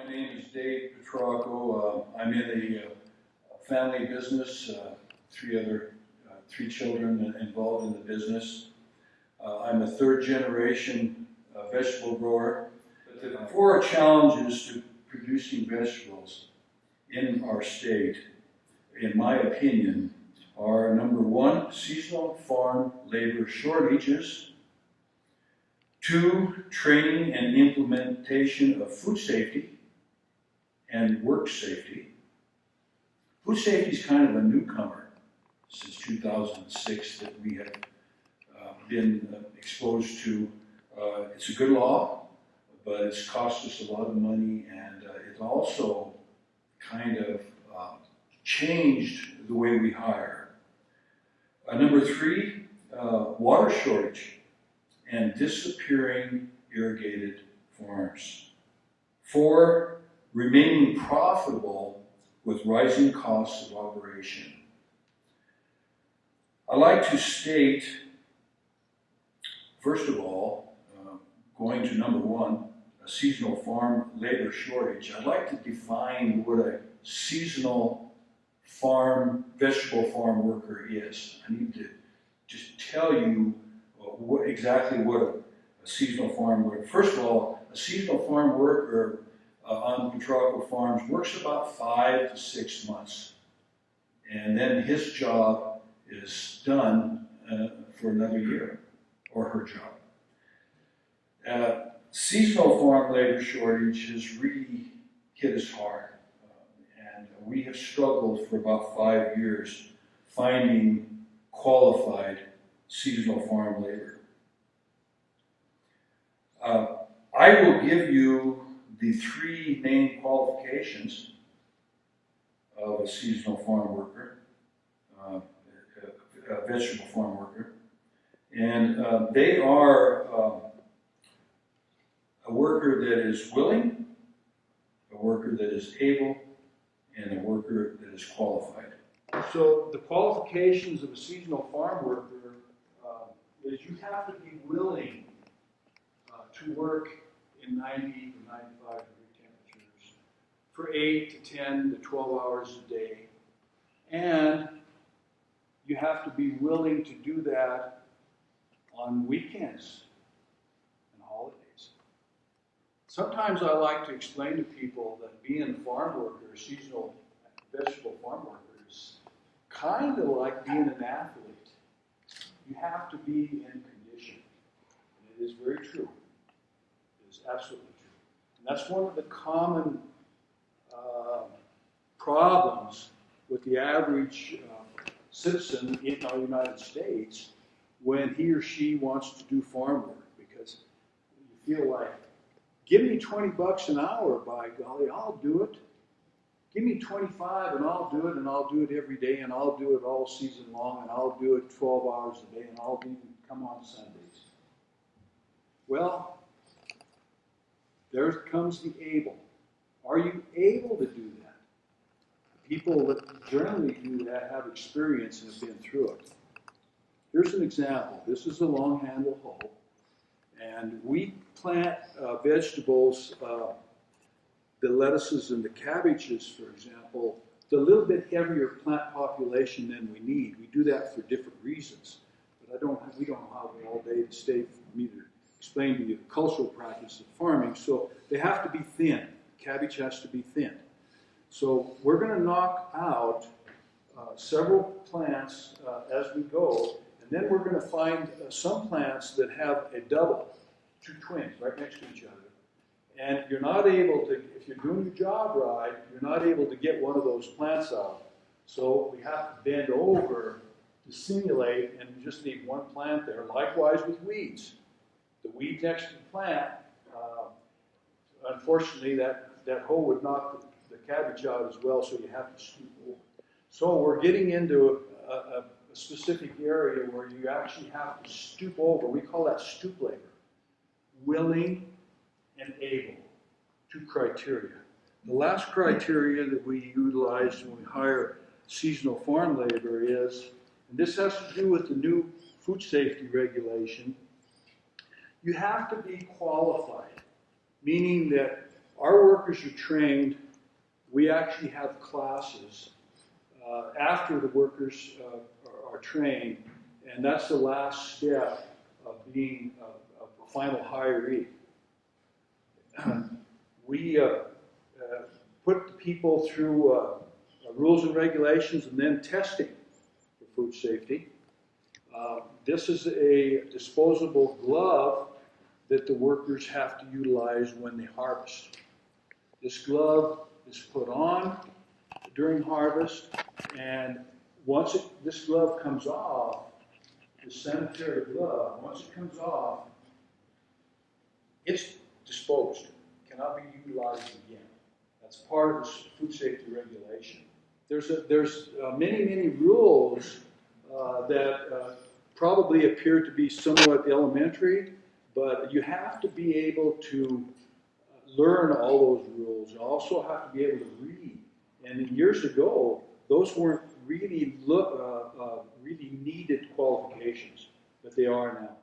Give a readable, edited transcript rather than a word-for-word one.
My name is Dave Petrocco. I'm in a family business, three children involved in the business. I'm a third generation vegetable grower. But the four challenges to producing vegetables in our state, in my opinion, are number one, seasonal farm labor shortages. Two, training and implementation of food safety and work safety. Food safety is kind of a newcomer since 2006 that we have been exposed to. It's a good law, but it's cost us a lot of money, and it also kind of changed the way we hire. Number three, water shortage and disappearing irrigated farms. Four, remaining profitable with rising costs of operation. I'd like to state, first of all, going to number one, a seasonal farm labor shortage. I'd like to define what a seasonal vegetable farm worker is. I need to just tell you exactly what a seasonal farm worker. First of all, a seasonal farm worker on Petrocco Farms works about 5 to 6 months, and then his job is done for another year, or her job. Seasonal farm labor shortage has really hit us hard, and we have struggled for about 5 years finding qualified seasonal farm labor. I will give you the three main qualifications of a seasonal farm worker, a vegetable farm worker, and they are a worker that is willing, a worker that is able, and a worker that is qualified. So the qualifications of a seasonal farm worker is you have to be willing to work in 90 to 95 degree temperatures for 8 to 10 to 12 hours a day. And you have to be willing to do that on weekends and holidays. Sometimes I like to explain to people that being a farm worker, a seasonal vegetable farm worker, is kind of like being an athlete. You have to be in condition. And it is very true. It is absolutely true. And that's one of the common problems with the average citizen in our United States when he or she wants to do farm work, because you feel like, give me $20 an hour, by golly, I'll do it. Give me 25 and I'll do it, and I'll do it every day, and I'll do it all season long, and I'll do it 12 hours a day, and I'll even come on Sundays. Well, there comes the able. Are you able to do that? The people that generally do that have experience and have been through it. Here's an example. This is a long handle hoe, and we plant vegetables, the lettuces and the cabbages, for example, the little bit heavier plant population than we need. We do that for different reasons, but we don't have all day to stay for me to explain to you the cultural practice of farming. So they have to be thin. Cabbage has to be thin. So we're going to knock out several plants as we go, and then we're going to find some plants that have a double, two twins right next to each other. And you're not able to, if you're doing your job right, you're not able to get one of those plants out. So we have to bend over to simulate and just leave one plant there. Likewise with weeds. The weed next to the plant, unfortunately, that hoe would knock the cabbage out as well, so you have to stoop over. So we're getting into a specific area where you actually have to stoop over. We call that stoop labor. Willing and able. Two criteria. The last criteria that we utilize when we hire seasonal farm labor is, and this has to do with the new food safety regulation, you have to be qualified, meaning that our workers are trained. We actually have classes after the workers are trained, and that's the last step of being a final hiree. We put the people through rules and regulations and then testing for food safety. This is a disposable glove that the workers have to utilize when they harvest. This glove is put on during harvest, and once this glove comes off, the sanitary glove, once it comes off, it's disposed, cannot be utilized again. That's part of the food safety regulation. There's many rules that probably appear to be somewhat elementary, but you have to be able to learn all those rules. You also have to be able to read. And years ago, those weren't really really needed qualifications, but they are now.